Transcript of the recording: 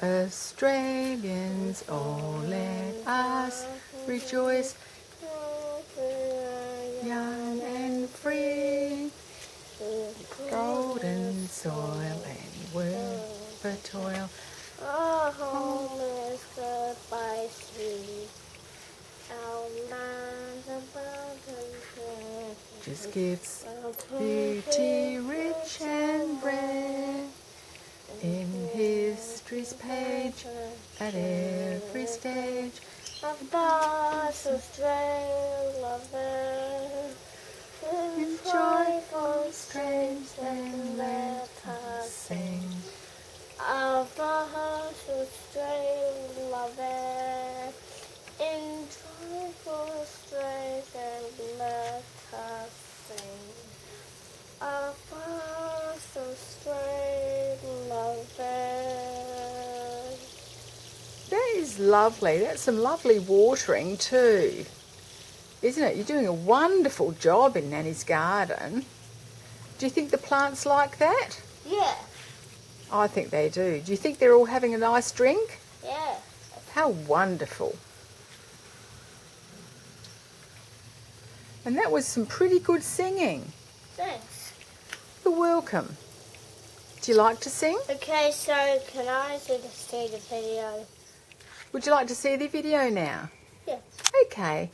Australians, oh let us rejoice, young and free, golden soil and worth for toil. Our home is good by sea, our land abundant. Just gives beauty rich and rare in history's page at every stage. Of God's Australian lovers, in joyful strains and let us sing. Of God's Australian lovers, in joyful strains and let us sing. Of God's Australian lovers. That is lovely. That's some lovely watering too, isn't it? You're doing a wonderful job in Nanny's garden. Do you think the plants like that? Yeah. I think they do. Do you think they're all having a nice drink? Yeah. How wonderful. And that was some pretty good singing. Thanks. You're welcome. Do you like to sing? Okay, so can I see the video? Would you like to see the video now? Yeah. Okay.